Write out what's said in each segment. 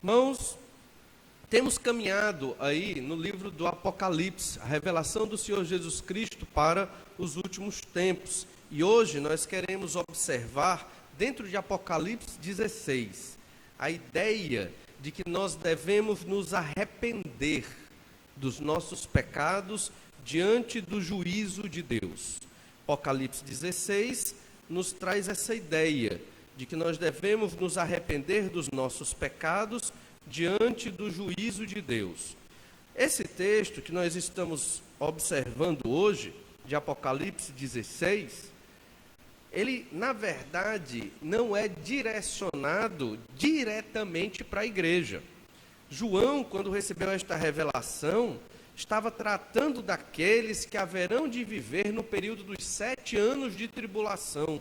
Irmãos, temos caminhado aí no livro do Apocalipse, a revelação do Senhor Jesus Cristo para os últimos tempos. E hoje nós queremos observar, dentro de Apocalipse 16, a ideia de que nós devemos nos arrepender dos nossos pecados diante do juízo de Deus. Apocalipse 16 nos traz essa ideia de que nós devemos nos arrepender dos nossos pecados diante do juízo de Deus. Esse texto que nós estamos observando hoje, de Apocalipse 16, ele, na verdade, não é direcionado diretamente para a igreja. João, quando recebeu esta revelação, estava tratando daqueles que haverão de viver no período dos 7 anos de tribulação,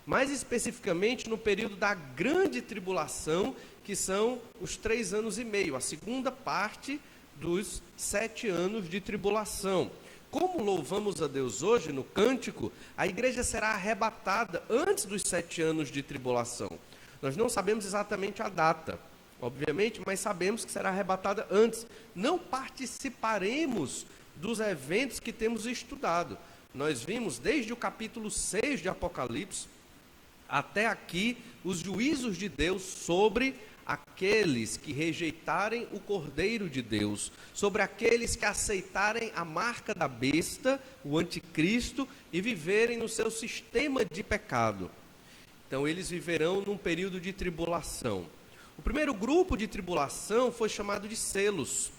mais especificamente no período da grande tribulação, que são os 3 anos e meio, a segunda parte dos 7 anos de tribulação. Como louvamos a Deus hoje no cântico, a igreja será arrebatada antes dos 7 anos de tribulação. Nós não sabemos exatamente a data, obviamente, mas sabemos que será arrebatada antes. Não participaremos dos eventos que temos estudado. Nós vimos desde o capítulo 6 de Apocalipse até aqui os juízos de Deus sobre aqueles que rejeitarem o Cordeiro de Deus, sobre aqueles que aceitarem a marca da besta, o anticristo, e viverem no seu sistema de pecado. Então eles viverão num período de tribulação. O primeiro grupo de tribulação foi chamado de selos.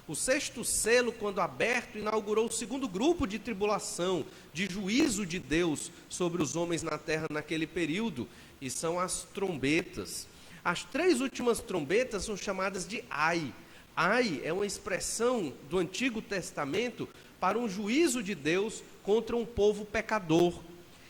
O 6º selo, quando aberto, inaugurou o segundo grupo de tribulação, de juízo de Deus sobre os homens na terra naquele período, e são as trombetas. As 3 últimas trombetas são chamadas de ai. Ai é uma expressão do Antigo Testamento para um juízo de Deus contra um povo pecador.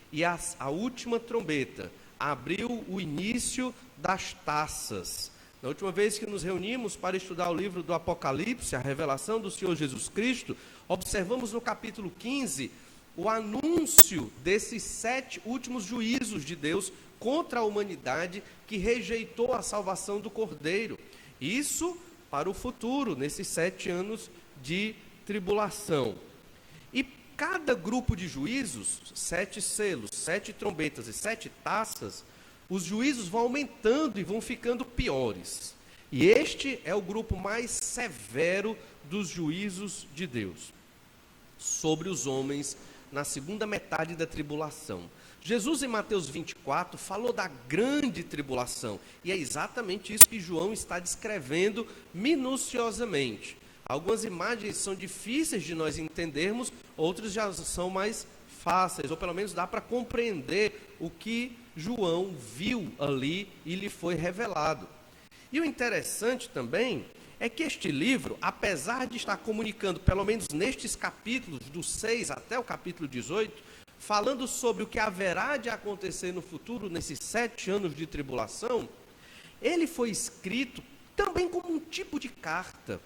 E a última trombeta abriu o início das taças. Na última vez que nos reunimos para estudar o livro do Apocalipse, a revelação do Senhor Jesus Cristo, observamos no capítulo 15 o anúncio desses 7 últimos juízos de Deus contra a humanidade que rejeitou a salvação do Cordeiro. Isso para o futuro, nesses 7 anos de tribulação. E cada grupo de juízos, 7 selos, 7 trombetas e 7 taças, os juízos vão aumentando e vão ficando piores. E este é o grupo mais severo dos juízos de Deus sobre os homens na segunda metade da tribulação. Jesus, em Mateus 24, falou da grande tribulação, e é exatamente isso que João está descrevendo minuciosamente. Algumas imagens são difíceis de nós entendermos, outras já são mais fáceis, ou pelo menos dá para compreender o que João viu ali e lhe foi revelado. E o interessante também é que este livro, apesar de estar comunicando, pelo menos nestes capítulos, do 6 até o capítulo 18, falando sobre o que haverá de acontecer no futuro, nesses 7 anos de tribulação, ele foi escrito também como um tipo de carta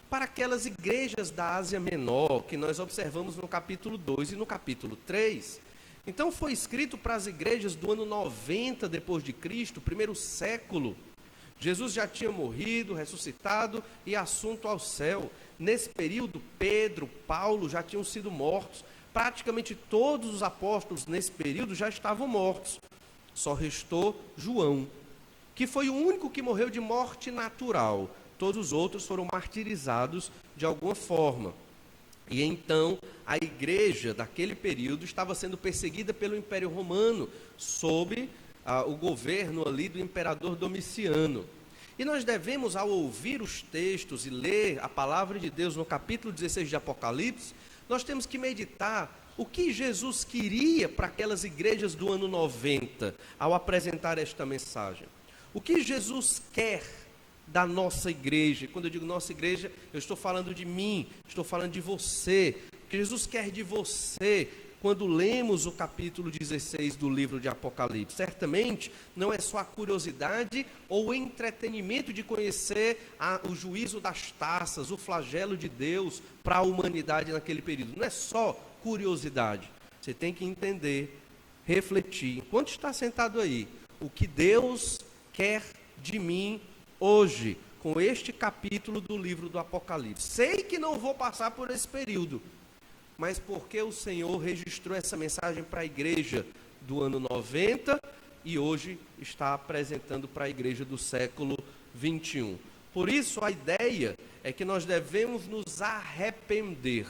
para aquelas igrejas da Ásia Menor, que nós observamos no capítulo 2 e no capítulo 3. Então foi escrito para as igrejas do ano 90 depois de Cristo, primeiro século. Jesus já tinha morrido, ressuscitado e assunto ao céu. Nesse período, Pedro, Paulo já tinham sido mortos. Praticamente todos os apóstolos nesse período já estavam mortos. Só restou João, que foi o único que morreu de morte natural. Todos os outros foram martirizados de alguma forma. E então a igreja daquele período estava sendo perseguida pelo Império Romano, sob o governo ali do imperador Domiciano. E nós devemos, ao ouvir os textos e ler a palavra de Deus no capítulo 16 de Apocalipse, nós temos que meditar o que Jesus queria para aquelas igrejas do ano 90, ao apresentar esta mensagem. O que Jesus quer da nossa igreja. Quando eu digo nossa igreja, eu estou falando de mim, estou falando de você. O que Jesus quer de você quando lemos o capítulo 16 do livro de Apocalipse? Certamente não é só a curiosidade ou o entretenimento de conhecer o juízo das taças, o flagelo de Deus para a humanidade naquele período. Não é só curiosidade. Você tem que entender, refletir, enquanto está sentado aí, o que Deus quer de mim hoje, com este capítulo do livro do Apocalipse. Sei que não vou passar por esse período, mas porque o Senhor registrou essa mensagem para a igreja do ano 90 e hoje está apresentando para a igreja do século 21. Por isso, a ideia é que nós devemos nos arrepender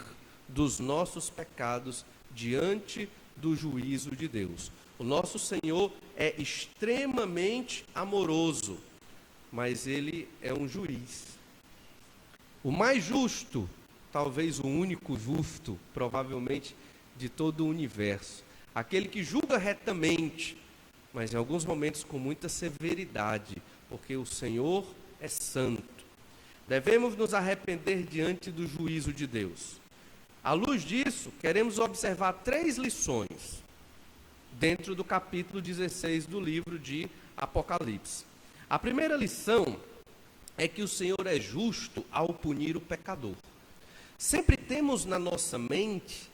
dos nossos pecados diante do juízo de Deus. O nosso Senhor é extremamente amoroso, mas Ele é um juiz. O mais justo, talvez o único justo, provavelmente, de todo o universo. Aquele que julga retamente, mas em alguns momentos com muita severidade, porque o Senhor é santo. Devemos nos arrepender diante do juízo de Deus. À luz disso, queremos observar 3 lições dentro do capítulo 16 do livro de Apocalipse. A primeira lição é que o Senhor é justo ao punir o pecador. Sempre temos na nossa mente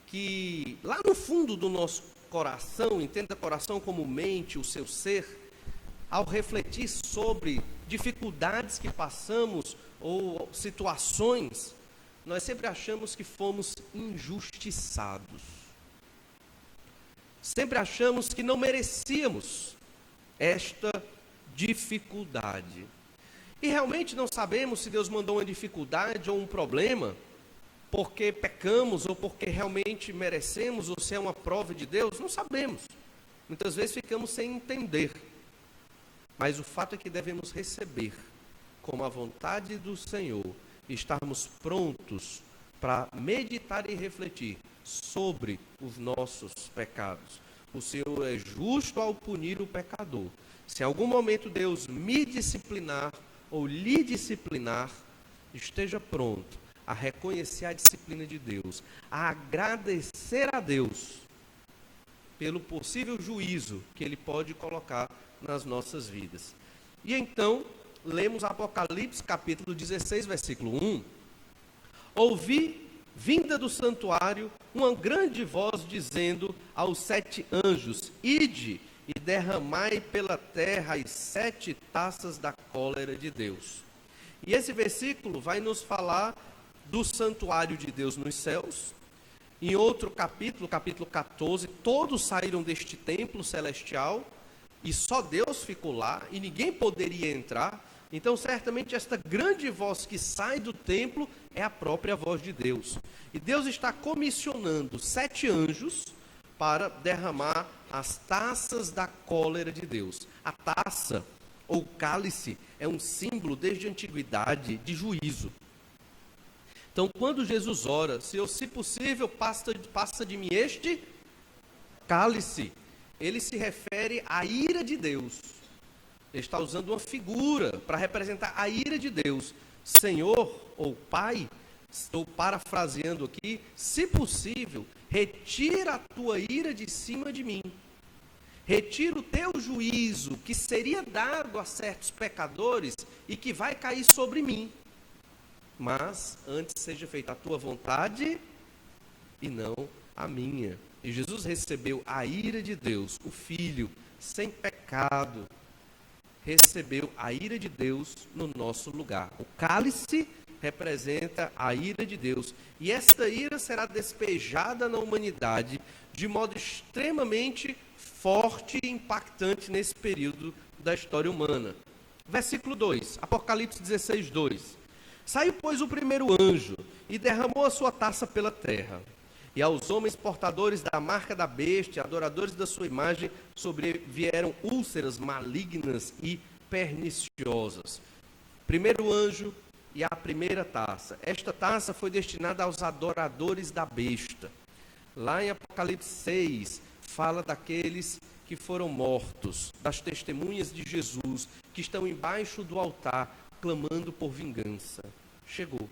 que, lá no fundo do nosso coração, entenda coração como mente, o seu ser, ao refletir sobre dificuldades que passamos ou situações, nós sempre achamos que fomos injustiçados. Sempre achamos que não merecíamos esta dificuldade. E realmente não sabemos se Deus mandou uma dificuldade ou um problema porque pecamos ou porque realmente merecemos, ou se é uma prova de Deus, não sabemos. Muitas vezes ficamos sem entender. Mas o fato é que devemos receber como a vontade do Senhor e estarmos prontos para meditar e refletir sobre os nossos pecados. O Senhor é justo ao punir o pecador. Se em algum momento Deus me disciplinar ou lhe disciplinar, esteja pronto a reconhecer a disciplina de Deus, a agradecer a Deus pelo possível juízo que Ele pode colocar nas nossas vidas. E então, lemos Apocalipse capítulo 16, versículo 1. Ouvi, vinda do santuário, uma grande voz dizendo aos 7 anjos: ide e derramai pela terra as 7 taças da cólera de Deus. E esse versículo vai nos falar do santuário de Deus nos céus. Em outro capítulo, capítulo 14, todos saíram deste templo celestial e só Deus ficou lá e ninguém poderia entrar. Então, certamente, esta grande voz que sai do templo é a própria voz de Deus. E Deus está comissionando 7 anjos para derramar as taças da cólera de Deus. A taça, ou cálice, é um símbolo desde a antiguidade de juízo. Então, quando Jesus ora, Senhor, se possível, passa de mim este cálice, ele se refere à ira de Deus. Ele está usando uma figura para representar a ira de Deus. Senhor, ou Pai, estou parafraseando aqui, se possível, retira a tua ira de cima de mim. Retira o teu juízo que seria dado a certos pecadores e que vai cair sobre mim. Mas antes seja feita a tua vontade e não a minha. E Jesus recebeu a ira de Deus, o Filho, sem pecado, recebeu a ira de Deus no nosso lugar. O cálice representa a ira de Deus. E esta ira será despejada na humanidade de modo extremamente forte e impactante nesse período da história humana. Versículo 2, Apocalipse 16, 2. Saiu, pois, o primeiro anjo e derramou a sua taça pela terra. E aos homens portadores da marca da besta, adoradores da sua imagem, sobrevieram úlceras malignas e perniciosas. Primeiro anjo e a primeira taça. Esta taça foi destinada aos adoradores da besta. Lá em Apocalipse 6, fala daqueles que foram mortos, das testemunhas de Jesus, que estão embaixo do altar, clamando por vingança. Chegou.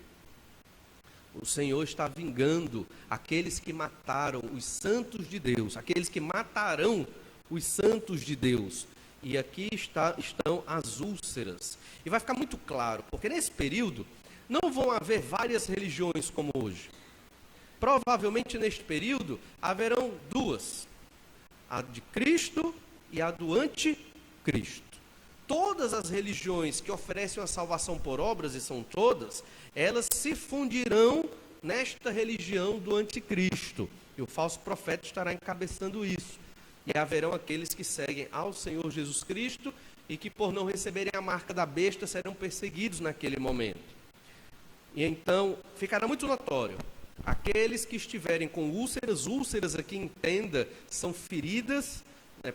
O Senhor está vingando aqueles que mataram os santos de Deus, aqueles que matarão os santos de Deus. E aqui estão as úlceras. E vai ficar muito claro, porque nesse período não vão haver várias religiões como hoje. Provavelmente neste período haverão 2, a de Cristo e a do anticristo. todas as religiões que oferecem a salvação por obras, e são todas, elas se fundirão nesta religião do anticristo. E o falso profeta estará encabeçando isso. E haverão aqueles que seguem ao Senhor Jesus Cristo e que, por não receberem a marca da besta, serão perseguidos naquele momento. E então, ficará muito notório. Aqueles que estiverem com úlceras aqui, entenda, são feridas,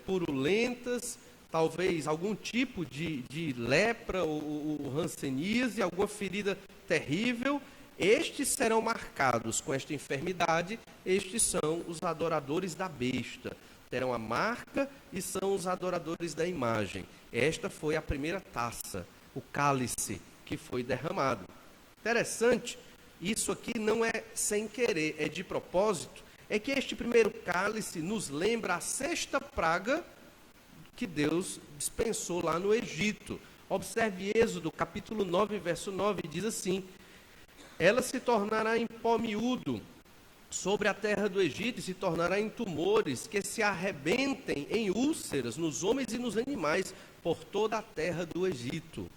purulentas, talvez algum tipo de lepra ou hanseníase, alguma ferida terrível. Estes serão marcados com esta enfermidade, estes são os adoradores da besta. Terão a marca e são os adoradores da imagem. Esta foi a primeira taça, o cálice que foi derramado. Interessante, isso aqui não é sem querer, é de propósito, é que este primeiro cálice nos lembra a sexta praga que Deus dispensou lá no Egito. Observe Êxodo, capítulo 9, verso 9, diz assim: ela se tornará em pó miúdo sobre a terra do Egito e se tornará em tumores que se arrebentem em úlceras nos homens e nos animais por toda a terra do Egito.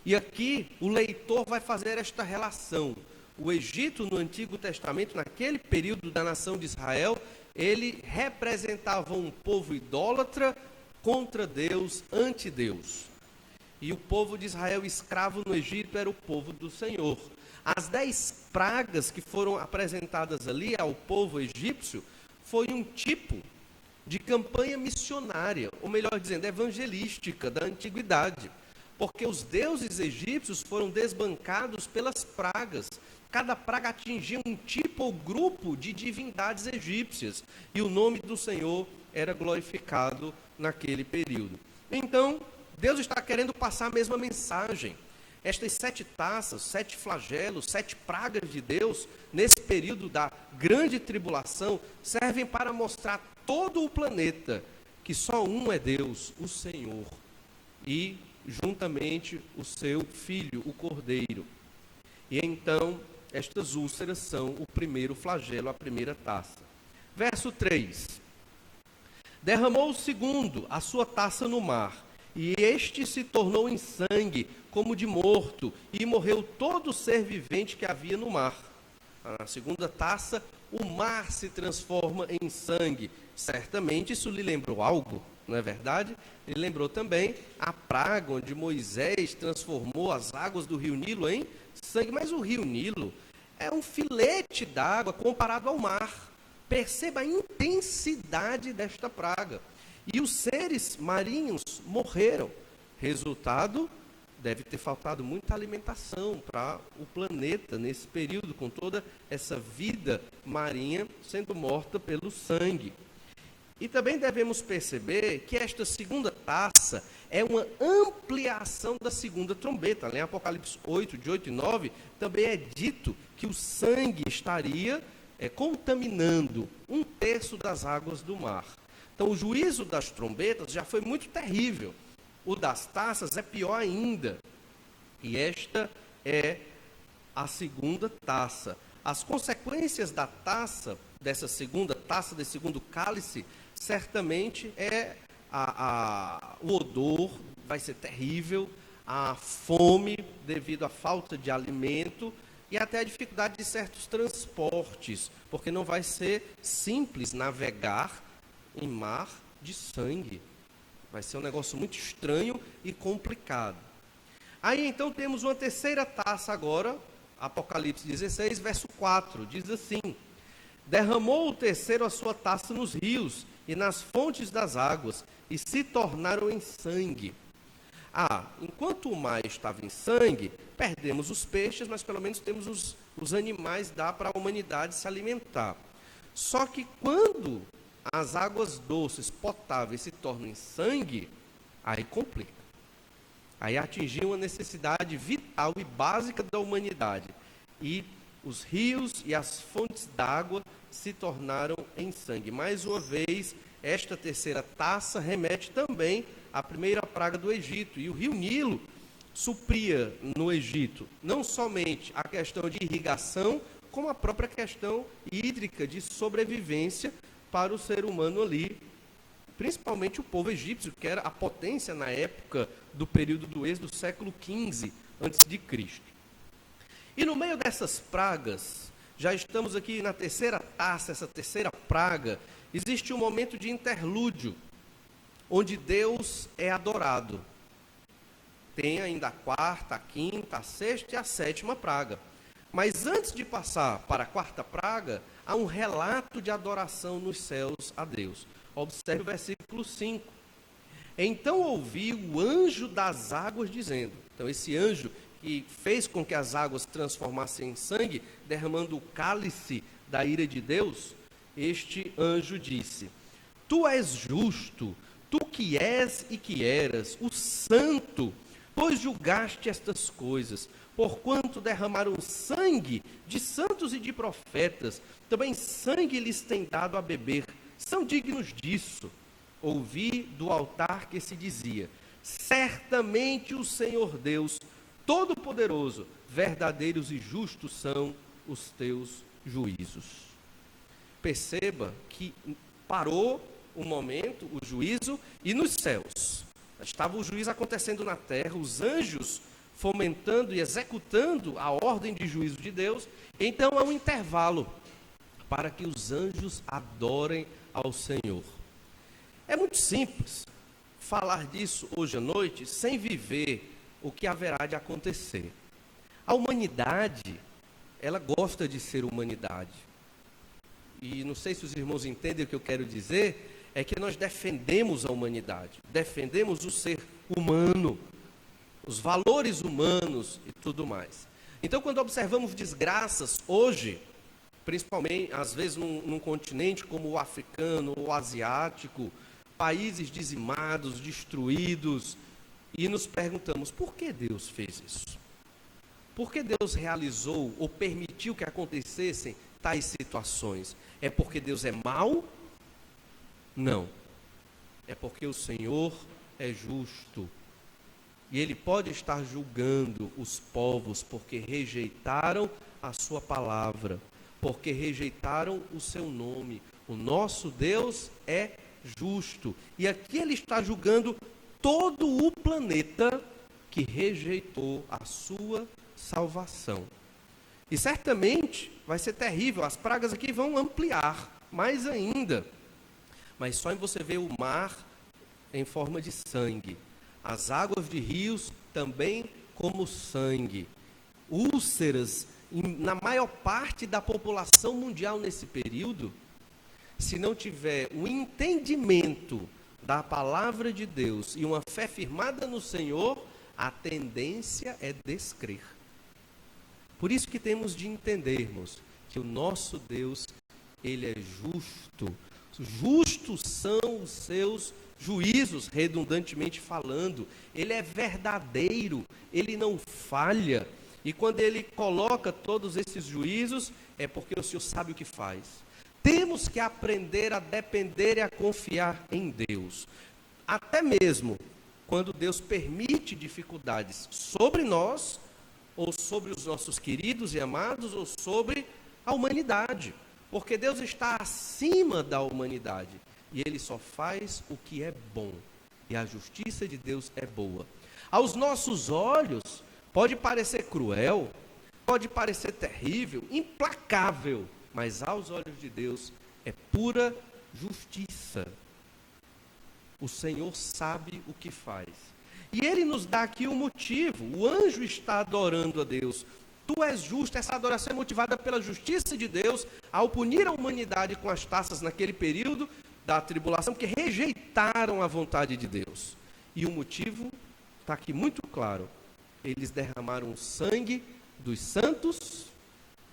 E aqui o leitor vai fazer esta relação. O Egito no Antigo Testamento, naquele período da nação de Israel, ele representava um povo idólatra contra Deus, ante Deus. E o povo de Israel escravo no Egito era o povo do Senhor. As 10 pragas que foram apresentadas ali ao povo egípcio foi um tipo de campanha missionária, ou melhor dizendo, evangelística da antiguidade. Porque os deuses egípcios foram desbancados pelas pragas. Cada praga atingia um tipo ou grupo de divindades egípcias. E o nome do Senhor era glorificado naquele período. Então, Deus está querendo passar a mesma mensagem. Estas 7 taças, 7 flagelos, 7 pragas de Deus, nesse período da grande tribulação, servem para mostrar a todo o planeta que só um é Deus, o Senhor. E juntamente o seu filho, o Cordeiro. E então, estas úlceras são o primeiro flagelo, a primeira taça. Verso 3. Derramou o segundo a sua taça no mar, e este se tornou em sangue, como de morto, e morreu todo ser vivente que havia no mar. Na segunda taça, o mar se transforma em sangue. Certamente isso lhe lembrou algo, não é verdade? Ele lembrou também a praga onde Moisés transformou as águas do rio Nilo em sangue. Mas o rio Nilo é um filete d'água comparado ao mar. Perceba a intensidade desta praga. E os seres marinhos morreram. Resultado, deve ter faltado muita alimentação para o planeta nesse período, com toda essa vida marinha sendo morta pelo sangue. E também devemos perceber que esta segunda taça é uma ampliação da segunda trombeta. Em Apocalipse 8, de 8 e 9, também é dito que o sangue estaria contaminando 1/3 das águas do mar. Então, o juízo das trombetas já foi muito terrível. O das taças é pior ainda. E esta é a segunda taça. As consequências da taça, dessa segunda taça, desse segundo cálice, certamente o odor vai ser terrível, a fome devido à falta de alimento e até a dificuldade de certos transportes, porque não vai ser simples navegar em mar de sangue. Vai ser um negócio muito estranho e complicado. Aí então temos uma terceira taça agora, Apocalipse 16, verso 4, diz assim: derramou o terceiro a sua taça nos rios e nas fontes das águas, e se tornaram em sangue. Enquanto o mar estava em sangue, perdemos os peixes, mas pelo menos temos os animais, dá para a humanidade se alimentar. Só que quando as águas doces, potáveis, se tornam em sangue, aí complica. Aí atingiu uma necessidade vital e básica da humanidade. E os rios e as fontes d'água se tornaram em sangue. Mais uma vez, esta terceira taça remete também à primeira praga do Egito. E o rio Nilo supria no Egito não somente a questão de irrigação, como a própria questão hídrica de sobrevivência para o ser humano ali, principalmente o povo egípcio, que era a potência na época do período do Êxodo, século XV a.C. E no meio dessas pragas, já estamos aqui na terceira taça, essa terceira praga, existe um momento de interlúdio, onde Deus é adorado. Tem ainda a quarta, a quinta, a sexta e a sétima praga. Mas antes de passar para a quarta praga, há um relato de adoração nos céus a Deus. Observe o versículo 5. Então ouvi o anjo das águas dizendo. Então esse anjo que fez com que as águas se transformassem em sangue, derramando o cálice da ira de Deus, este anjo disse: Tu és justo, tu que és e que eras, o santo, pois julgaste estas coisas, porquanto derramaram sangue de santos e de profetas, também sangue lhes tem dado a beber, são dignos disso. Ouvi do altar que se dizia: certamente o Senhor Deus, Todo-Poderoso, verdadeiros e justos são os teus juízos. Perceba que parou o momento, o juízo, e nos céus. Estava o juízo acontecendo na terra, os anjos fomentando e executando a ordem de juízo de Deus. Então há um intervalo para que os anjos adorem ao Senhor. É muito simples falar disso hoje à noite sem viver o que haverá de acontecer. A humanidade, ela gosta de ser humanidade. E não sei se os irmãos entendem o que eu quero dizer, é que nós defendemos a humanidade, defendemos o ser humano, os valores humanos e tudo mais. Então, quando observamos desgraças hoje, principalmente, às vezes, num continente como o africano ou o asiático, países dizimados, destruídos, e nos perguntamos, por que Deus fez isso? Por que Deus realizou ou permitiu que acontecessem tais situações? É porque Deus é mau? Não. É porque o Senhor é justo. E Ele pode estar julgando os povos porque rejeitaram a sua palavra, porque rejeitaram o seu nome. O nosso Deus é justo. E aqui Ele está julgando todo o planeta que rejeitou a sua salvação. E certamente vai ser terrível, as pragas aqui vão ampliar mais ainda. Mas só em você ver o mar em forma de sangue, as águas de rios também como sangue, úlceras na maior parte da população mundial nesse período, se não tiver o entendimento da palavra de Deus e uma fé firmada no Senhor, a tendência é descrer. Por isso que temos de entendermos que o nosso Deus, Ele é justo. Justos são os seus juízos, redundantemente falando. Ele é verdadeiro, Ele não falha. E quando Ele coloca todos esses juízos, é porque o Senhor sabe o que faz. Temos que aprender a depender e a confiar em Deus. Até mesmo quando Deus permite dificuldades sobre nós, ou sobre os nossos queridos e amados, ou sobre a humanidade. Porque Deus está acima da humanidade. E Ele só faz o que é bom. E a justiça de Deus é boa. Aos nossos olhos, pode parecer cruel, pode parecer terrível, implacável. Mas aos olhos de Deus é pura justiça. O Senhor sabe o que faz. E Ele nos dá aqui um motivo. O anjo está adorando a Deus. Tu és justo. Essa adoração é motivada pela justiça de Deus ao punir a humanidade com as taças naquele período da tribulação, que rejeitaram a vontade de Deus. E o motivo está aqui muito claro. Eles derramaram o sangue dos santos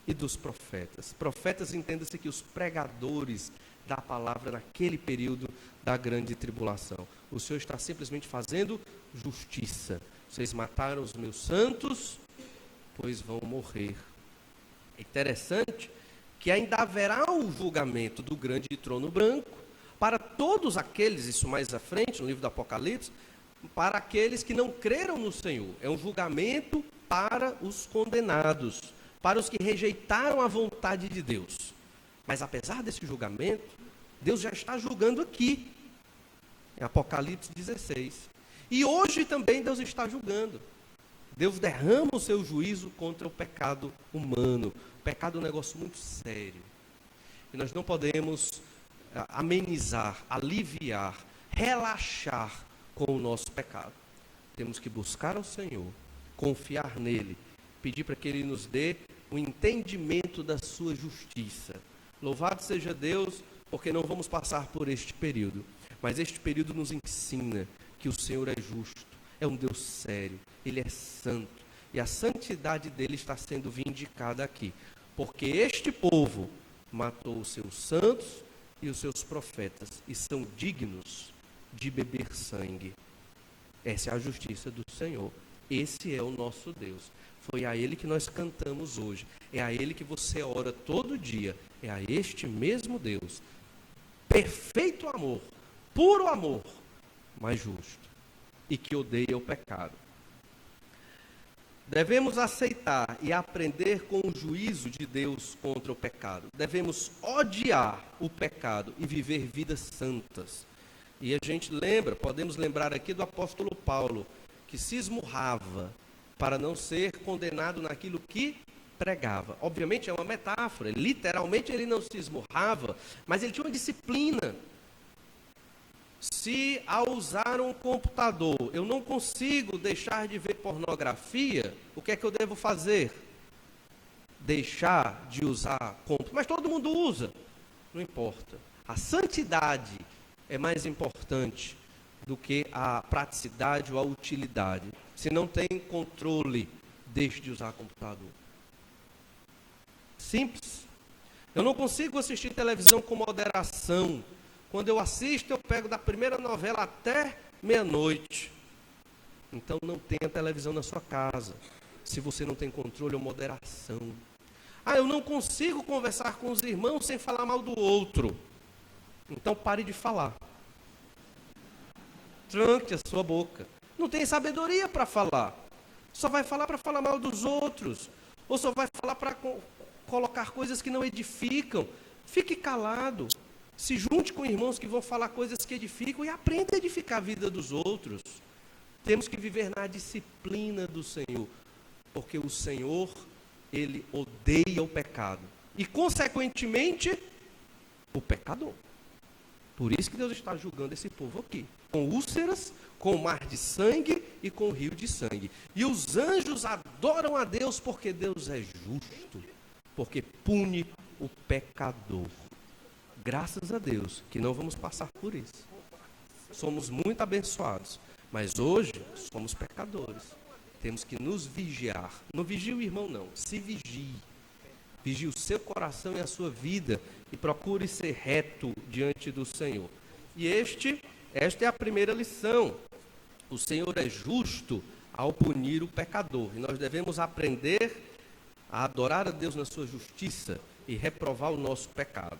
e dos profetas. Profetas, entenda-se que os pregadores da palavra naquele período da grande tribulação. O Senhor está simplesmente fazendo justiça. Vocês mataram os meus santos, pois vão morrer. É interessante que ainda haverá um julgamento do grande trono branco para todos aqueles, isso mais à frente, no livro do Apocalipse, para aqueles que não creram no Senhor. É um julgamento para os condenados, para os que rejeitaram a vontade de Deus. Mas apesar desse julgamento, Deus já está julgando aqui. Em Apocalipse 16. E hoje também Deus está julgando. Deus derrama o seu juízo contra o pecado humano. O pecado é um negócio muito sério. E nós não podemos amenizar, aliviar, relaxar com o nosso pecado. Temos que buscar ao Senhor, confiar nele, pedir para que ele nos dê o entendimento da sua justiça. Louvado seja Deus, porque não vamos passar por este período. Mas este período nos ensina que o Senhor é justo, é um Deus sério, ele é santo. E a santidade dele está sendo vindicada aqui. Porque este povo matou os seus santos e os seus profetas e são dignos de beber sangue. Essa é a justiça do Senhor. Esse é o nosso Deus. Foi a Ele que nós cantamos hoje. É a Ele que você ora todo dia. É a este mesmo Deus. Perfeito amor, puro amor, mas justo. E que odeia o pecado. Devemos aceitar e aprender com o juízo de Deus contra o pecado. Devemos odiar o pecado e viver vidas santas. E a gente podemos lembrar aqui do apóstolo Paulo, que se esmurrava para não ser condenado naquilo que pregava. Obviamente é uma metáfora, literalmente ele não se esmurrava, mas ele tinha uma disciplina. Se ao usar um computador eu não consigo deixar de ver pornografia, o que é que eu devo fazer? Deixar de usar computador. Mas todo mundo usa. Não importa. A santidade é mais importante do que a praticidade ou a utilidade. Se não tem controle, deixe de usar computador. Simples. Eu não consigo assistir televisão com moderação. Quando eu assisto, eu pego da primeira novela até meia-noite. Então não tenha televisão na sua casa, se você não tem controle ou moderação. Eu não consigo conversar com os irmãos sem falar mal do outro. Então pare de falar. Tranque a sua boca. Não tem sabedoria para falar. Só vai falar para falar mal dos outros. Ou só vai falar para colocar coisas que não edificam. Fique calado. Se junte com irmãos que vão falar coisas que edificam e aprenda a edificar a vida dos outros. Temos que viver na disciplina do Senhor, porque o Senhor, ele odeia o pecado e, consequentemente, o pecador. Por isso que Deus está julgando esse povo aqui, com úlceras, com o mar de sangue e com o rio de sangue. E os anjos adoram a Deus porque Deus é justo, porque pune o pecador. Graças a Deus que não vamos passar por isso. Somos muito abençoados, mas hoje somos pecadores. Temos que nos vigiar. Não vigie o irmão, não. Se vigie. Vigie o seu coração e a sua vida e procure ser reto diante do Senhor. E esta é a primeira lição. O Senhor é justo ao punir o pecador. E nós devemos aprender a adorar a Deus na sua justiça e reprovar o nosso pecado.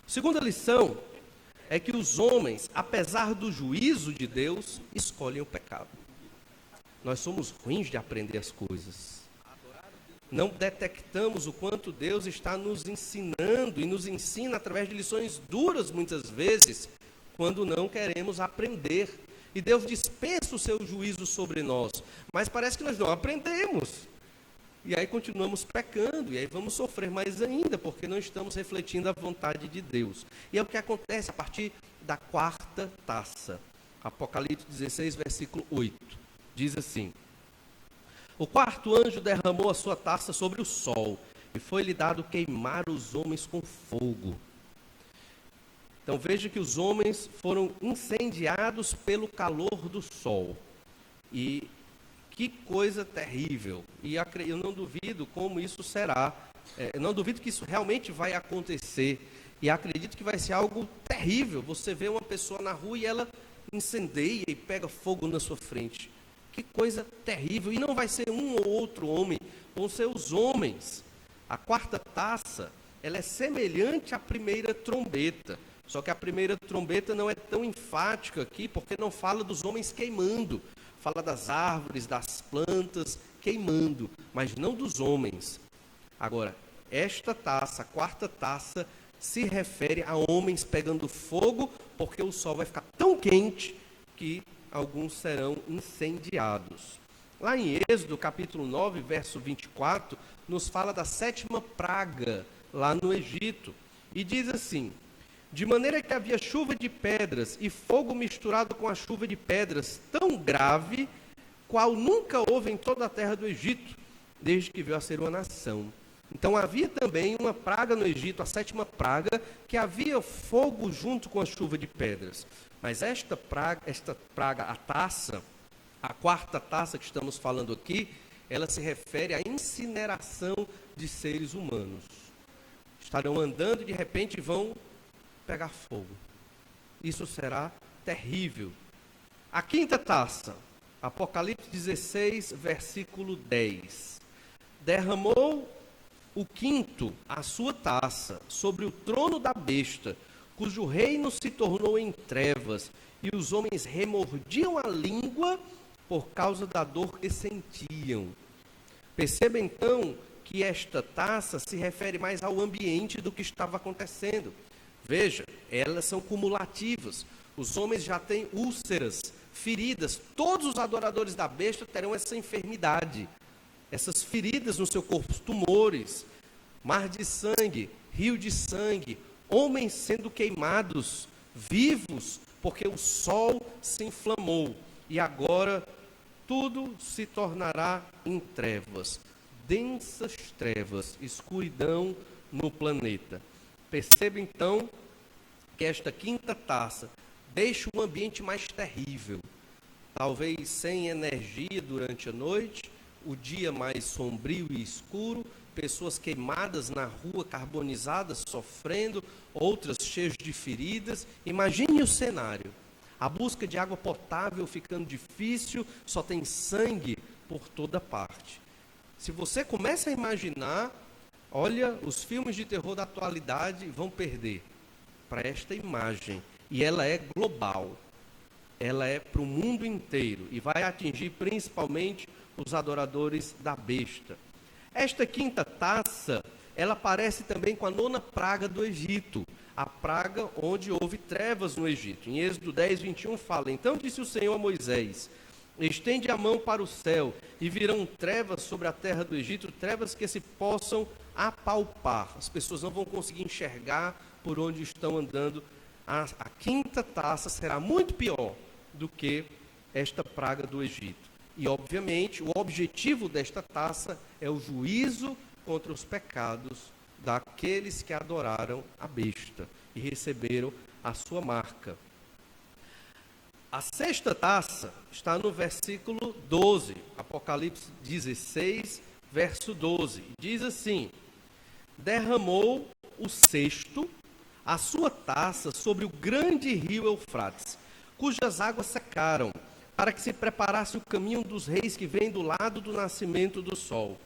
Segunda lição é que os homens, apesar do juízo de Deus, escolhem o pecado. Nós somos ruins de aprender as coisas. Não detectamos o quanto Deus está nos ensinando e nos ensina através de lições duras muitas vezes, quando não queremos aprender. E Deus dispensa o seu juízo sobre nós, mas parece que nós não aprendemos. E aí continuamos pecando, e aí vamos sofrer mais ainda, porque não estamos refletindo a vontade de Deus. E é o que acontece a partir da quarta taça. Apocalipse 16, versículo 8. Diz assim: o quarto anjo derramou a sua taça sobre o sol, e foi-lhe dado queimar os homens com fogo. Então veja que os homens foram incendiados pelo calor do sol. E que coisa terrível. E eu não duvido como isso será. Eu não duvido que isso realmente vai acontecer. E acredito que vai ser algo terrível. Você vê uma pessoa na rua e ela incendeia e pega fogo na sua frente. Que coisa terrível. E não vai ser um ou outro homem, vão ser os homens. A quarta taça, ela é semelhante à primeira trombeta. Só que a primeira trombeta não é tão enfática aqui, porque não fala dos homens queimando. Fala das árvores, das plantas queimando, mas não dos homens. Agora, esta taça, a quarta taça, se refere a homens pegando fogo, porque o sol vai ficar tão quente que alguns serão incendiados. Lá em Êxodo, capítulo 9, verso 24, nos fala da 7ª praga lá no Egito. E diz assim: de maneira que havia chuva de pedras e fogo misturado com a chuva de pedras, tão grave, qual nunca houve em toda a terra do Egito, desde que veio a ser uma nação. Então havia também uma praga no Egito, a 7ª praga, que havia fogo junto com a chuva de pedras. Mas esta praga, a taça, a 4ª taça que estamos falando aqui, ela se refere à incineração de seres humanos. Estarão andando e de repente vão pegar fogo. Isso será terrível. A 5ª taça, Apocalipse 16, versículo 10. Derramou o 5º a sua taça sobre o trono da besta, cujo reino se tornou em trevas, e os homens remordiam a língua por causa da dor que sentiam. Perceba então que esta taça se refere mais ao ambiente do que estava acontecendo. Veja, elas são cumulativas. Os homens já têm úlceras, feridas. Todos os adoradores da besta terão essa enfermidade, essas feridas no seu corpo, tumores, mar de sangue, rio de sangue, homens sendo queimados, vivos, porque o sol se inflamou. E agora tudo se tornará em trevas, densas trevas, escuridão no planeta. Perceba então que esta 5ª taça deixa o ambiente mais terrível. Talvez sem energia durante a noite, o dia mais sombrio e escuro, pessoas queimadas na rua, carbonizadas, sofrendo, outras cheias de feridas. Imagine o cenário. A busca de água potável ficando difícil, só tem sangue por toda parte. Se você começa a imaginar, olha, os filmes de terror da atualidade vão perder para esta imagem. E ela é global. Ela é para o mundo inteiro e vai atingir principalmente os adoradores da besta. Esta 5ª taça, ela parece também com a 9ª praga do Egito, a praga onde houve trevas no Egito. Em Êxodo 10, 21 fala: então disse o Senhor a Moisés: estende a mão para o céu, e virão trevas sobre a terra do Egito, trevas que se possam apalpar. As pessoas não vão conseguir enxergar por onde estão andando. A 5ª taça será muito pior do que esta praga do Egito. E, obviamente, o objetivo desta taça é o juízo contra os pecados daqueles que adoraram a besta e receberam a sua marca. A 6ª taça está no versículo 12, Apocalipse 16, verso 12. Diz assim: derramou o 6º a sua taça sobre o grande rio Eufrates, cujas águas secaram, para que se preparasse o caminho dos reis que vêm do lado do nascimento do sol.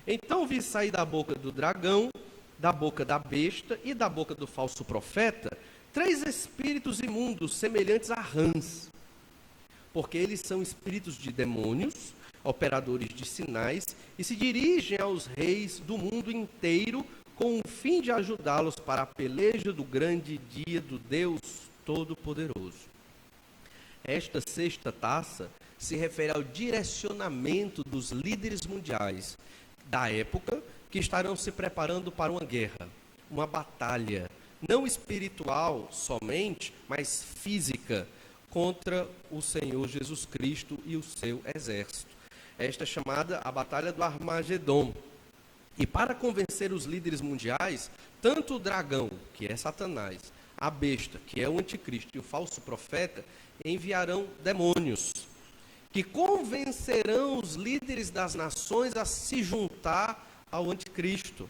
Então vi sair da boca do dragão, da boca da besta e da boca do falso profeta, 3 espíritos imundos, semelhantes a rãs, porque eles são espíritos de demônios, operadores de sinais, e se dirigem aos reis do mundo inteiro, com o fim de ajudá-los para a peleja do grande dia do Deus Todo-Poderoso. Esta 6ª taça se refere ao direcionamento dos líderes mundiais da época, que estarão se preparando para uma guerra, uma batalha, não espiritual somente, mas física, contra o Senhor Jesus Cristo e o seu exército. Esta é chamada a Batalha do Armagedon. E para convencer os líderes mundiais, tanto o dragão, que é Satanás, a besta, que é o anticristo, e o falso profeta, enviarão demônios, que convencerão os líderes das nações a se juntar ao anticristo.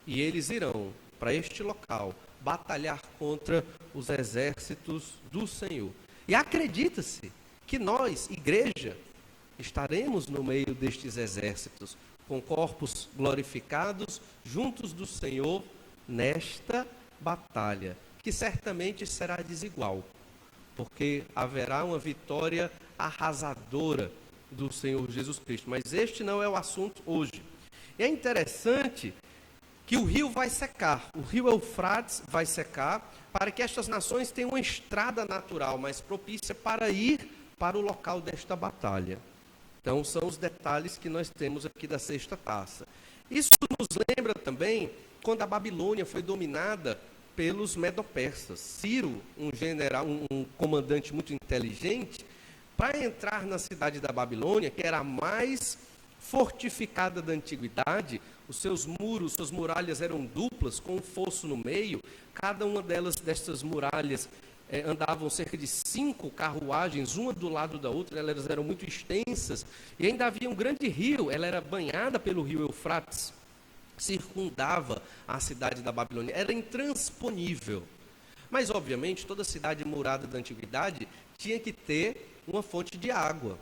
E eles irão para este local batalhar contra os exércitos do Senhor. E acredita-se que nós, igreja, estaremos no meio destes exércitos, com corpos glorificados, juntos do Senhor, nesta batalha, que certamente será desigual, porque haverá uma vitória arrasadora do Senhor Jesus Cristo. Mas este não é o assunto hoje. E é interessante que o rio vai secar, o rio Eufrates vai secar, para que estas nações tenham uma estrada natural mais propícia para ir para o local desta batalha. Então, são os detalhes que nós temos aqui da sexta taça. Isso nos lembra também quando a Babilônia foi dominada pelos medo-persas. Ciro, um general, um comandante muito inteligente, para entrar na cidade da Babilônia, que era a mais fortificada da antiguidade, os seus muros, suas muralhas eram duplas, com um fosso no meio. Cada uma destas muralhas andavam cerca de 5 carruagens, uma do lado da outra, elas eram muito extensas, e ainda havia um grande rio, ela era banhada pelo rio Eufrates, circundava a cidade da Babilônia, era intransponível. Mas, obviamente, toda cidade murada da antiguidade tinha que ter uma fonte de água.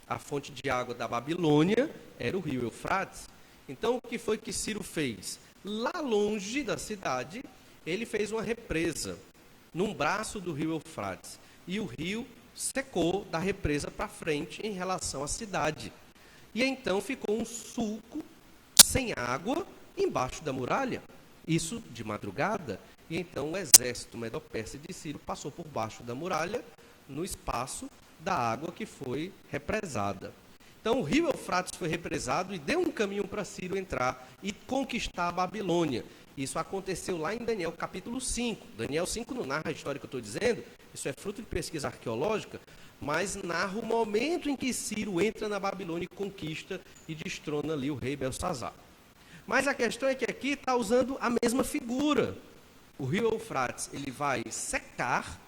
A fonte de água da Babilônia era o rio Eufrates. Então, o que foi que Ciro fez? Lá longe da cidade, ele fez uma represa, num braço do rio Eufrates. E o rio secou da represa para frente em relação à cidade. E então ficou um sulco sem água embaixo da muralha. Isso de madrugada. E então o exército medo-persa de Ciro passou por baixo da muralha, no espaço da água que foi represada. Então o rio Eufrates foi represado e deu um caminho para Ciro entrar e conquistar a Babilônia. Isso aconteceu lá em Daniel capítulo 5. Daniel 5 não narra a história que eu estou dizendo, isso é fruto de pesquisa arqueológica, mas narra o momento em que Ciro entra na Babilônia e conquista e destrona ali o rei Belsazar. Mas a questão é que aqui está usando a mesma figura. O rio Eufrates ele vai secar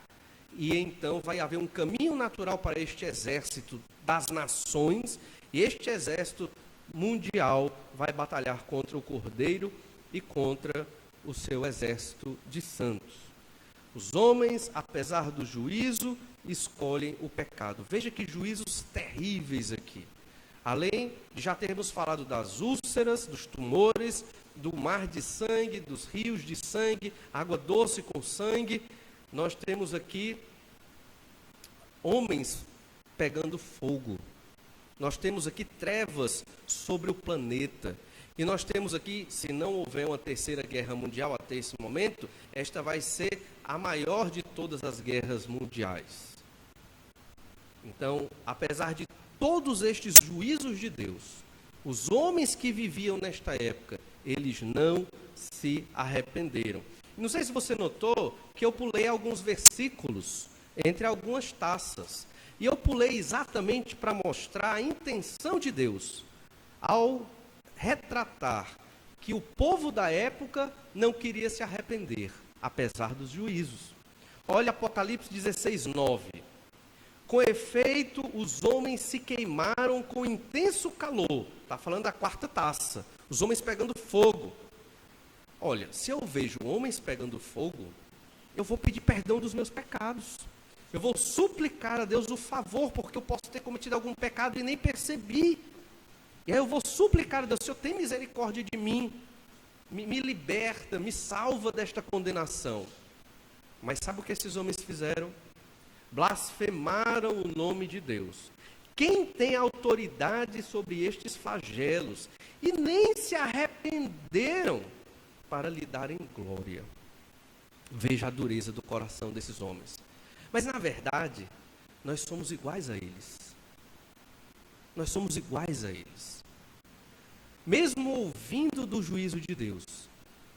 e então vai haver um caminho natural para este exército das nações, e este exército mundial vai batalhar contra o Cordeiro e contra o seu exército de santos. Os homens, apesar do juízo, escolhem o pecado. Veja que juízos terríveis aqui. Além de já termos falado das úlceras, dos tumores, do mar de sangue, dos rios de sangue, água doce com sangue, nós temos aqui homens pegando fogo. Nós temos aqui trevas sobre o planeta. E nós temos aqui, se não houver uma terceira guerra mundial até esse momento, esta vai ser a maior de todas as guerras mundiais. Então, apesar de todos estes juízos de Deus, os homens que viviam nesta época, eles não se arrependeram. Não sei se você notou que eu pulei alguns versículos entre algumas taças. E eu pulei exatamente para mostrar a intenção de Deus ao retratar que o povo da época não queria se arrepender, apesar dos juízos. Olha Apocalipse 16, 9. Com efeito, os homens se queimaram com intenso calor. Está falando da quarta taça. Os homens pegando fogo. Olha, se eu vejo homens pegando fogo, eu vou pedir perdão dos meus pecados. Eu vou suplicar a Deus o favor, porque eu posso ter cometido algum pecado e nem percebi. E aí eu vou suplicar a Deus, Senhor, tem misericórdia de mim, me liberta, me salva desta condenação. Mas sabe o que esses homens fizeram? Blasfemaram o nome de Deus. Quem tem autoridade sobre estes flagelos? E nem se arrependeram para lhe darem glória. Veja a dureza do coração desses homens. Mas, na verdade, nós somos iguais a eles. Nós somos iguais a eles. Mesmo ouvindo do juízo de Deus,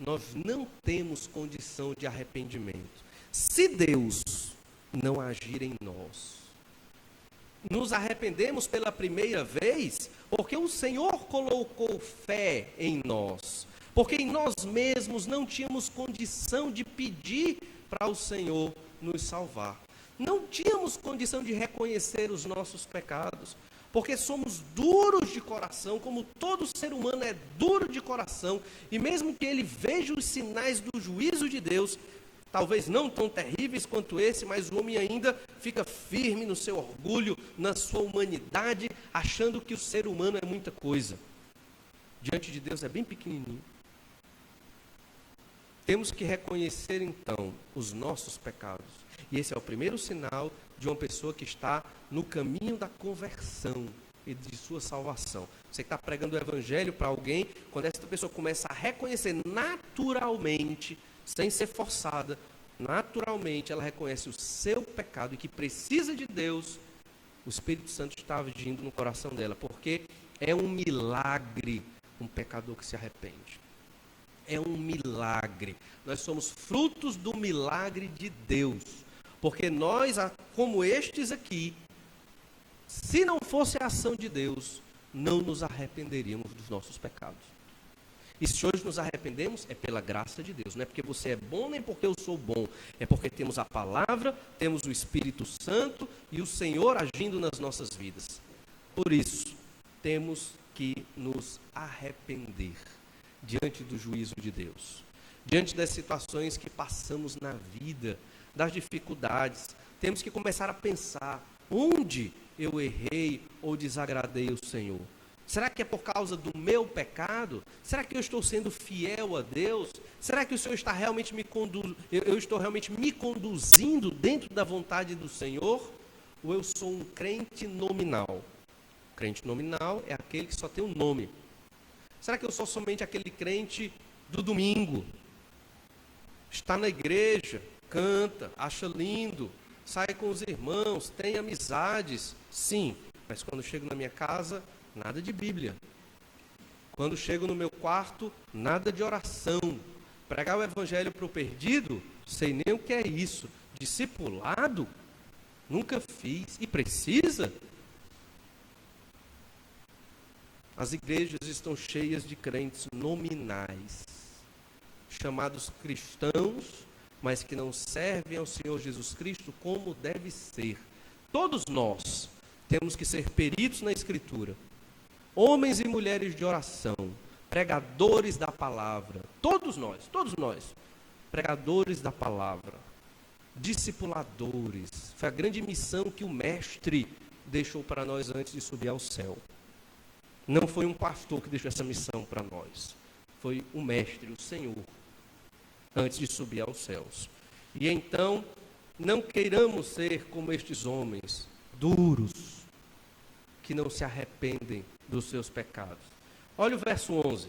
nós não temos condição de arrependimento. Se Deus não agir em nós, nos arrependemos pela primeira vez, porque o Senhor colocou fé em nós. Porque em nós mesmos não tínhamos condição de pedir para o Senhor nos salvar. Não tínhamos condição de reconhecer os nossos pecados, porque somos duros de coração, como todo ser humano é duro de coração, e mesmo que ele veja os sinais do juízo de Deus, talvez não tão terríveis quanto esse, mas o homem ainda fica firme no seu orgulho, na sua humanidade, achando que o ser humano é muita coisa. Diante de Deus é bem pequenininho. Temos que reconhecer, então, os nossos pecados. E esse é o primeiro sinal de uma pessoa que está no caminho da conversão. e de sua salvação. Você que está pregando o evangelho para alguém, quando essa pessoa começa a reconhecer naturalmente, sem ser forçada, naturalmente ela reconhece o seu pecado e que precisa de Deus, o Espírito Santo está agindo no coração dela, porque é um milagre um pecador que se arrepende. É um milagre. Nós somos frutos do milagre de Deus, porque nós, como estes aqui, se não fosse a ação de Deus, não nos arrependeríamos dos nossos pecados. E se hoje nos arrependemos, é pela graça de Deus. Não é porque você é bom, nem porque eu sou bom. É porque temos a palavra, temos o Espírito Santo e o Senhor agindo nas nossas vidas. Por isso, temos que nos arrepender diante do juízo de Deus. Diante das situações que passamos na vida, das dificuldades, temos que começar a pensar onde eu errei ou desagradei o Senhor. Será que é por causa do meu pecado? Será que eu estou sendo fiel a Deus? Será que o Senhor está realmente eu estou realmente me conduzindo dentro da vontade do Senhor? Ou eu sou um crente nominal? Crente nominal é aquele que só tem um nome. Será que eu sou somente aquele crente do domingo? Está na igreja, canta, acha lindo, sai com os irmãos, tem amizades. Sim, mas quando chego na minha casa, nada de Bíblia. Quando chego no meu quarto, nada de oração. Pregar o evangelho para o perdido, sei nem o que é isso. Discipulado, nunca fiz. E precisa? As igrejas estão cheias de crentes nominais, chamados cristãos, mas que não servem ao Senhor Jesus Cristo como deve ser. Todos nós temos que ser peritos na Escritura. Homens e mulheres de oração, pregadores da palavra, todos nós, pregadores da palavra, discipuladores. Foi a grande missão que o Mestre deixou para nós antes de subir ao céu. Não foi um pastor que deixou essa missão para nós, foi o Mestre, o Senhor, antes de subir aos céus. E então, não queiramos ser como estes homens, duros, que não se arrependem dos seus pecados. Olha o verso 11.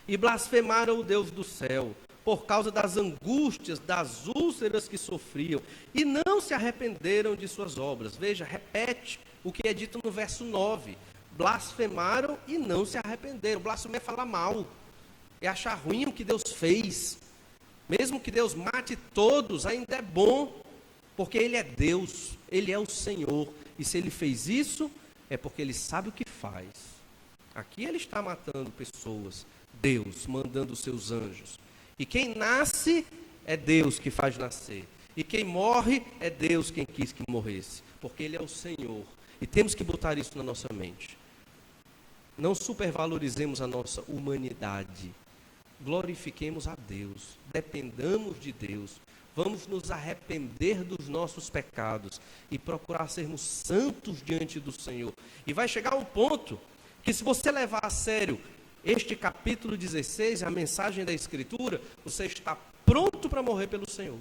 E blasfemaram o Deus do céu, por causa das angústias, das úlceras que sofriam, e não se arrependeram de suas obras. Veja, repete o que é dito no verso 9. Blasfemaram e não se arrependeram. Blasfemar é falar mal, é achar ruim o que Deus fez. Mesmo que Deus mate todos, ainda é bom, porque Ele é Deus, Ele é o Senhor. E se Ele fez isso, é porque Ele sabe o que faz. Aqui Ele está matando pessoas, Deus mandando os seus anjos. E quem nasce é Deus que faz nascer. E quem morre é Deus quem quis que morresse, porque Ele é o Senhor. E temos que botar isso na nossa mente. Não supervalorizemos a nossa humanidade. Glorifiquemos a Deus. Dependamos de Deus. Vamos nos arrepender dos nossos pecados e procurar sermos santos diante do Senhor. E vai chegar um ponto que, se você levar a sério este capítulo 16, a mensagem da Escritura, você está pronto para morrer pelo Senhor.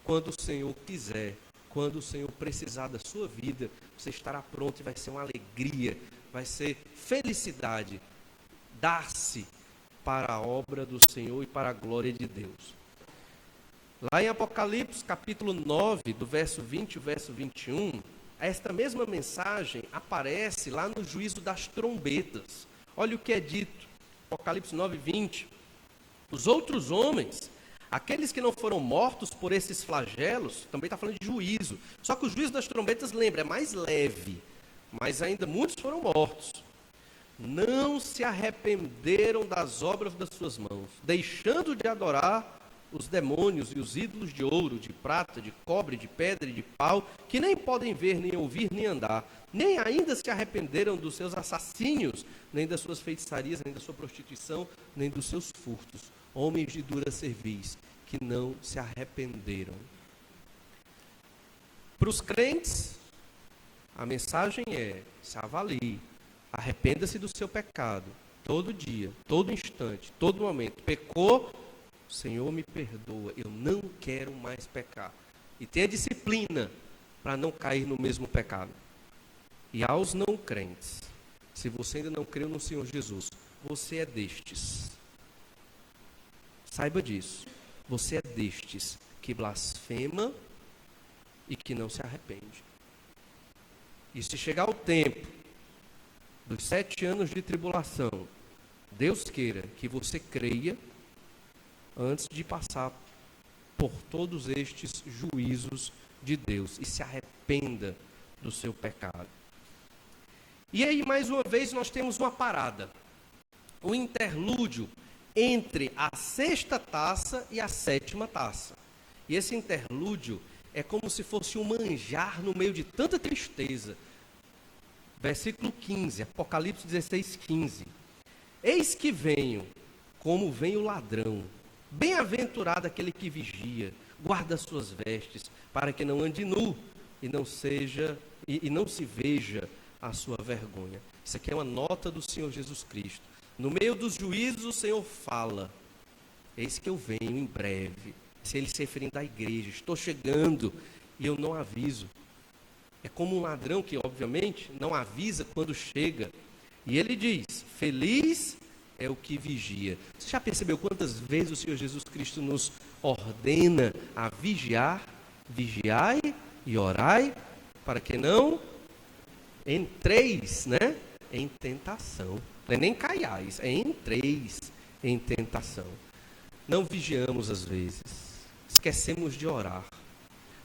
Quando o Senhor quiser, quando o Senhor precisar da sua vida, você estará pronto e vai ser uma alegria, vai ser felicidade, dar-se para a obra do Senhor e para a glória de Deus. Lá em Apocalipse, capítulo 9, do verso 20 ao verso 21, esta mesma mensagem aparece lá no juízo das trombetas. Olha o que é dito, Apocalipse 9, 20. Os outros homens, aqueles que não foram mortos por esses flagelos, também está falando de juízo. Só que o juízo das trombetas, lembra, é mais leve, mas ainda muitos foram mortos. Não se arrependeram das obras das suas mãos, deixando de adorar os demônios e os ídolos de ouro, de prata, de cobre, de pedra e de pau, que nem podem ver, nem ouvir, nem andar, nem ainda se arrependeram dos seus assassínios, nem das suas feitiçarias, nem da sua prostituição, nem dos seus furtos. Homens de dura cerviz, que não se arrependeram. Para os crentes, a mensagem é: se avalie, arrependa-se do seu pecado, todo dia, todo instante, todo momento. Pecou, Senhor, me perdoa, eu não quero mais pecar. E tenha disciplina para não cair no mesmo pecado. E aos não crentes, se você ainda não creu no Senhor Jesus, você é destes. Saiba disso. Você é destes que blasfema e que não se arrepende. E se chegar o tempo dos 7 anos de tribulação, Deus queira que você creia antes de passar por todos estes juízos de Deus e se arrependa do seu pecado. E aí, mais uma vez, nós temos uma parada. O interlúdio entre a 6ª taça e a 7ª taça. E esse interlúdio é como se fosse um manjar no meio de tanta tristeza. Versículo 15, Apocalipse 16, 15. Eis que venho, como vem o ladrão. Bem-aventurado aquele que vigia, guarda as suas vestes, para que não ande nu e não se veja a sua vergonha. Isso aqui é uma nota do Senhor Jesus Cristo. No meio dos juízos, o Senhor fala: eis que eu venho em breve. Se ele se referindo à igreja, estou chegando e eu não aviso. É como um ladrão que, obviamente, não avisa quando chega. E ele diz: feliz é o que vigia. Você já percebeu quantas vezes o Senhor Jesus Cristo nos ordena a vigiar? Vigiai e orai, para que não entreis, em tentação. Não é nem caiais, é entreis em tentação. Não vigiamos às vezes, esquecemos de orar.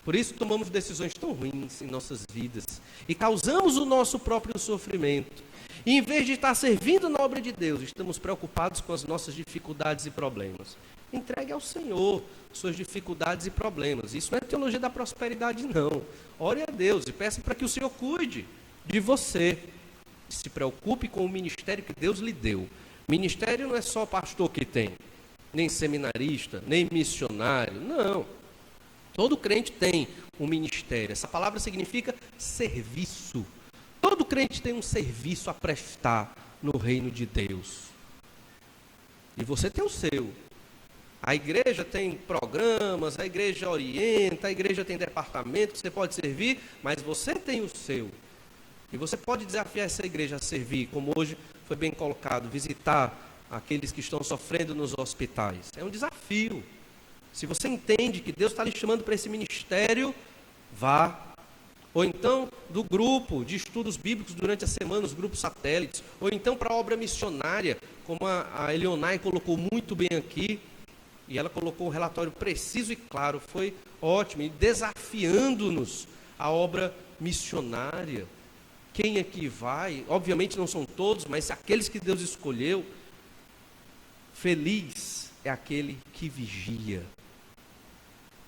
Por isso tomamos decisões tão ruins em nossas vidas e causamos o nosso próprio sofrimento. E em vez de estar servindo na obra de Deus, estamos preocupados com as nossas dificuldades e problemas. Entregue ao Senhor suas dificuldades e problemas. Isso não é teologia da prosperidade, não. Ore a Deus e peça para que o Senhor cuide de você. Se preocupe com o ministério que Deus lhe deu. Ministério não é só pastor que tem, nem seminarista, nem missionário, não. Todo crente tem um ministério. Essa palavra significa serviço. Todo crente tem um serviço a prestar no reino de Deus. E você tem o seu. A igreja tem programas, a igreja orienta, a igreja tem departamento que você pode servir, mas você tem o seu. E você pode desafiar essa igreja a servir, como hoje foi bem colocado, visitar aqueles que estão sofrendo nos hospitais. É um desafio. Se você entende que Deus está lhe chamando para esse ministério, vá. Ou então, do grupo de estudos bíblicos durante a semana, os grupos satélites. Ou então para a obra missionária, como a Eleonai colocou muito bem aqui. E ela colocou um relatório preciso e claro, foi ótimo. E desafiando-nos a obra missionária. Quem aqui vai? Obviamente não são todos, mas aqueles que Deus escolheu. Feliz é aquele que vigia.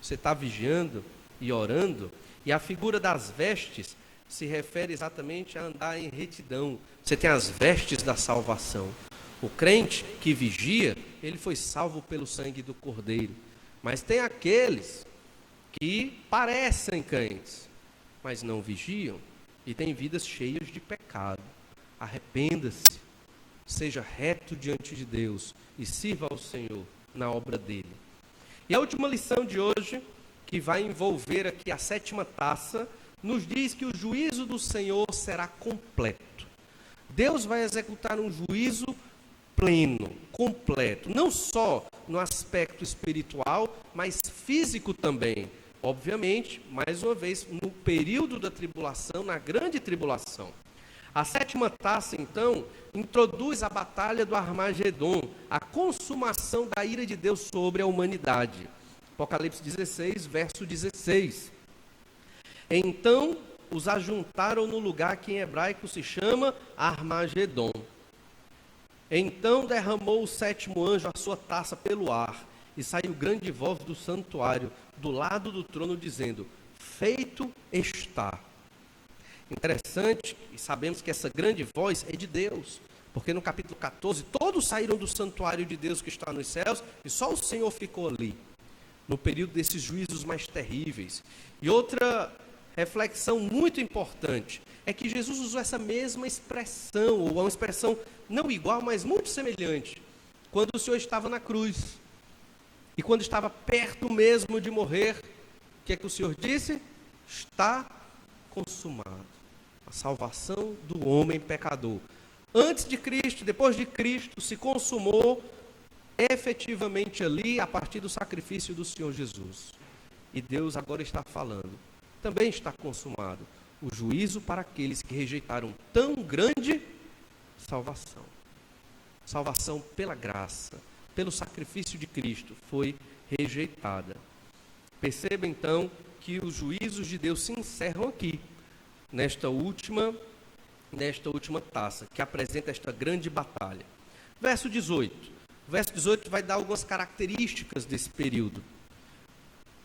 Você está vigiando e orando, e a figura das vestes se refere exatamente a andar em retidão. Você tem as vestes da salvação. O crente que vigia, ele foi salvo pelo sangue do Cordeiro. Mas tem aqueles que parecem crentes, mas não vigiam, e têm vidas cheias de pecado. Arrependa-se, seja reto diante de Deus e sirva ao Senhor na obra dele. E a última lição de hoje, que vai envolver aqui a 7ª taça, nos diz que o juízo do Senhor será completo. Deus vai executar um juízo pleno, completo, não só no aspecto espiritual, mas físico também. Obviamente, mais uma vez, no período da tribulação, na grande tribulação. A 7ª taça, então, introduz a batalha do Armagedon, a consumação da ira de Deus sobre a humanidade. Apocalipse 16, verso 16. Então, os ajuntaram no lugar que em hebraico se chama Armagedon. Então derramou o 7º anjo a sua taça pelo ar, e saiu grande voz do santuário, do lado do trono, dizendo: feito está. Interessante, e sabemos que essa grande voz é de Deus, porque no capítulo 14, todos saíram do santuário de Deus que está nos céus, e só o Senhor ficou ali, no período desses juízos mais terríveis. E outra reflexão muito importante, é que Jesus usou essa mesma expressão, ou uma expressão não igual, mas muito semelhante, quando o Senhor estava na cruz, e quando estava perto mesmo de morrer, o que é que o Senhor disse? Está consumado. A salvação do homem pecador. Antes de Cristo, depois de Cristo, se consumou efetivamente ali, a partir do sacrifício do Senhor Jesus. E Deus agora está falando, também está consumado o juízo para aqueles que rejeitaram tão grande salvação. Salvação pela graça, pelo sacrifício de Cristo, foi rejeitada. Perceba então que os juízos de Deus se encerram aqui, nesta última taça, que apresenta esta grande batalha. Verso 18. O verso 18 vai dar algumas características desse período.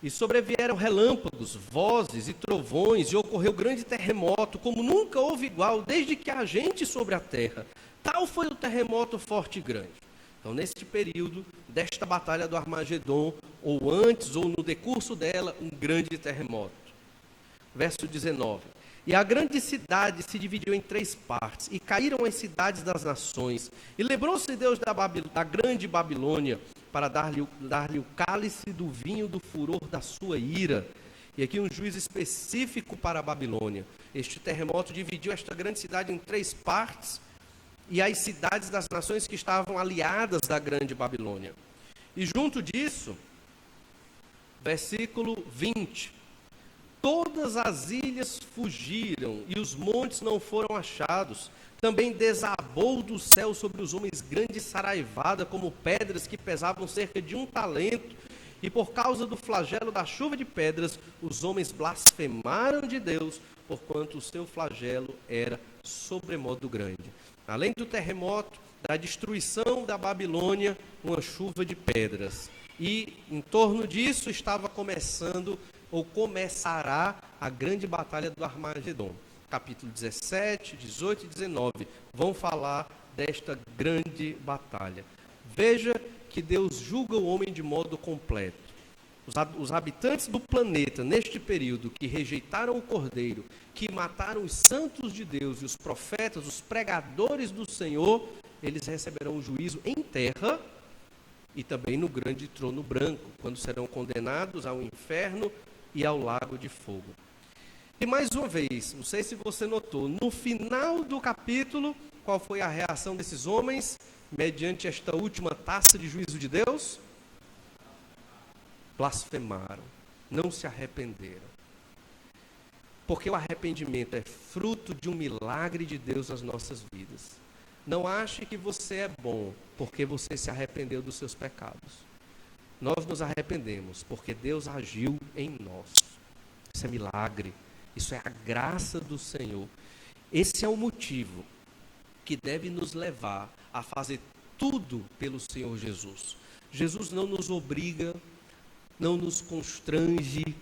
E sobrevieram relâmpagos, vozes e trovões, e ocorreu grande terremoto, como nunca houve igual, desde que há gente sobre a terra. Tal foi o terremoto forte e grande. Então, neste período desta batalha do Armagedon, ou antes, ou no decurso dela, um grande terremoto. Verso 19. E a grande cidade se dividiu em 3 partes, e caíram as cidades das nações. E lembrou-se Deus da grande Babilônia, para dar-lhe o cálice do vinho do furor da sua ira. E aqui um juízo específico para a Babilônia. Este terremoto dividiu esta grande cidade em 3 partes, e as cidades das nações que estavam aliadas da grande Babilônia. E junto disso, versículo 20... Todas as ilhas fugiram e os montes não foram achados. Também desabou do céu sobre os homens grande saraivada, como pedras que pesavam cerca de 1 talento. E por causa do flagelo da chuva de pedras, os homens blasfemaram de Deus, porquanto o seu flagelo era sobremodo grande. Além do terremoto, da destruição da Babilônia, uma chuva de pedras. E em torno disso estava começando ou começará a grande batalha do Armagedon. Capítulo 17, 18 e 19 vão falar desta grande batalha. Veja que Deus julga o homem de modo completo. Os habitantes do planeta, neste período, que rejeitaram o Cordeiro, que mataram os santos de Deus e os profetas, os pregadores do Senhor, eles receberão o juízo em terra e também no grande trono branco, quando serão condenados ao inferno e ao lago de fogo. E mais uma vez, não sei se você notou, no final do capítulo, qual foi a reação desses homens mediante esta última taça de juízo de Deus? Blasfemaram, não se arrependeram. Porque o arrependimento é fruto de um milagre de Deus nas nossas vidas. Não ache que você é bom porque você se arrependeu dos seus pecados. Nós nos arrependemos porque Deus agiu em nós. Isso é milagre, isso é a graça do Senhor. Esse é o motivo que deve nos levar a fazer tudo pelo Senhor Jesus. Jesus não nos obriga, não nos constrange,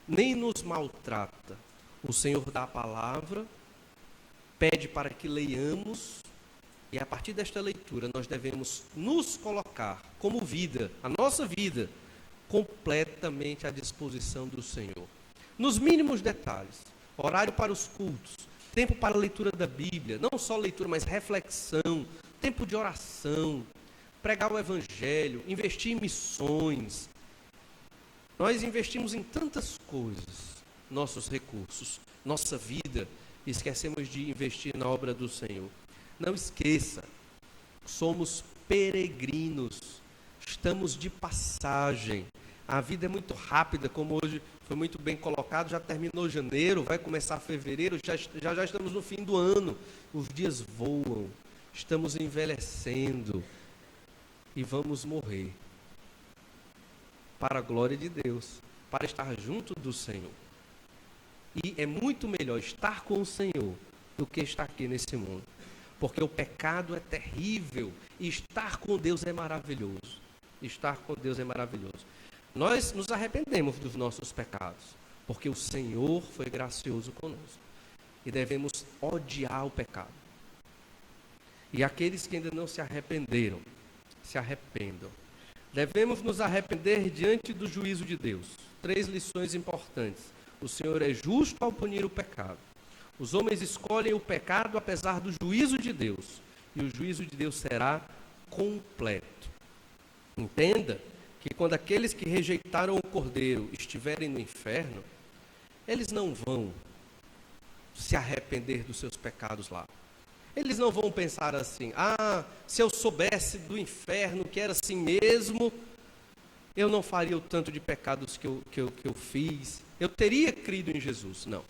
nem nos maltrata. O Senhor dá a palavra, pede para que leiamos, e a partir desta leitura nós devemos nos colocar como vida, a nossa vida, completamente à disposição do Senhor. Nos mínimos detalhes, horário para os cultos, tempo para a leitura da Bíblia, não só leitura, mas reflexão, tempo de oração, pregar o Evangelho, investir em missões. Nós investimos em tantas coisas, nossos recursos, nossa vida, e esquecemos de investir na obra do Senhor. Não esqueça, somos peregrinos, estamos de passagem. A vida é muito rápida, como hoje foi muito bem colocado, já terminou janeiro, vai começar fevereiro, já estamos no fim do ano. Os dias voam, estamos envelhecendo e vamos morrer. Para a glória de Deus, para estar junto do Senhor. E é muito melhor estar com o Senhor do que estar aqui nesse mundo. Porque o pecado é terrível e estar com Deus é maravilhoso. Estar com Deus é maravilhoso. Nós nos arrependemos dos nossos pecados, porque o Senhor foi gracioso conosco. E devemos odiar o pecado. E aqueles que ainda não se arrependeram, se arrependam. Devemos nos arrepender diante do juízo de Deus. 3 lições importantes. O Senhor é justo ao punir o pecado. Os homens escolhem o pecado apesar do juízo de Deus. E o juízo de Deus será completo. Entenda que quando aqueles que rejeitaram o Cordeiro estiverem no inferno, eles não vão se arrepender dos seus pecados lá. Eles não vão pensar assim: se eu soubesse do inferno que era assim mesmo, eu não faria o tanto de pecados que eu fiz, eu teria crido em Jesus. Não.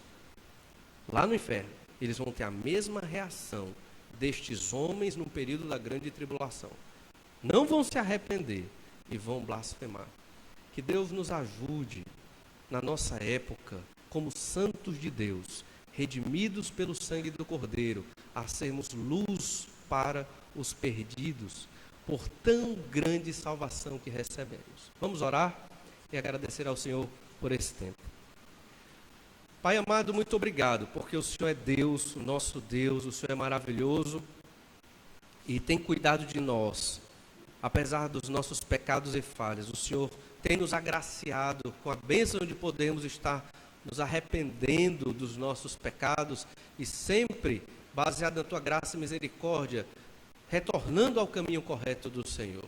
Lá no inferno, eles vão ter a mesma reação destes homens no período da grande tribulação. Não vão se arrepender e vão blasfemar. Que Deus nos ajude, na nossa época, como santos de Deus, redimidos pelo sangue do Cordeiro, a sermos luz para os perdidos, por tão grande salvação que recebemos. Vamos orar e agradecer ao Senhor por esse tempo. Pai amado, muito obrigado, porque o Senhor é Deus, o nosso Deus, o Senhor é maravilhoso e tem cuidado de nós, apesar dos nossos pecados e falhas. O Senhor tem nos agraciado com a bênção de podermos estar nos arrependendo dos nossos pecados e sempre, baseado na Tua graça e misericórdia, retornando ao caminho correto do Senhor.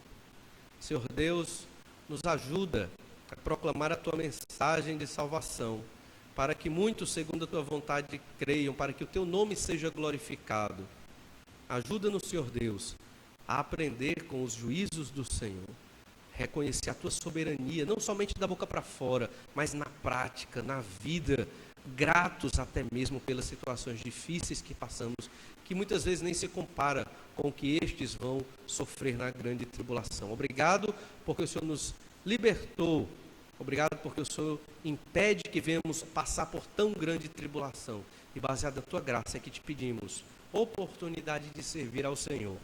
Senhor Deus, nos ajuda a proclamar a Tua mensagem de salvação, para que muitos, segundo a Tua vontade, creiam, para que o Teu nome seja glorificado. Ajuda-nos, Senhor Deus, a aprender com os juízos do Senhor, reconhecer a Tua soberania, não somente da boca para fora, mas na prática, na vida, gratos até mesmo pelas situações difíceis que passamos, que muitas vezes nem se compara com o que estes vão sofrer na grande tribulação. Obrigado porque o Senhor nos libertou. Obrigado porque o Senhor impede que venhamos passar por tão grande tribulação. E baseado na Tua graça é que te pedimos oportunidade de servir ao Senhor.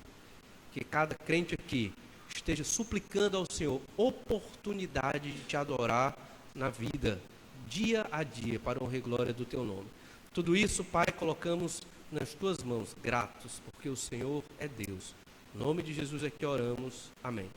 Que cada crente aqui esteja suplicando ao Senhor oportunidade de Te adorar na vida, dia a dia, para honra e glória do Teu nome. Tudo isso, Pai, colocamos nas Tuas mãos, gratos, porque o Senhor é Deus. Em nome de Jesus é que oramos. Amém.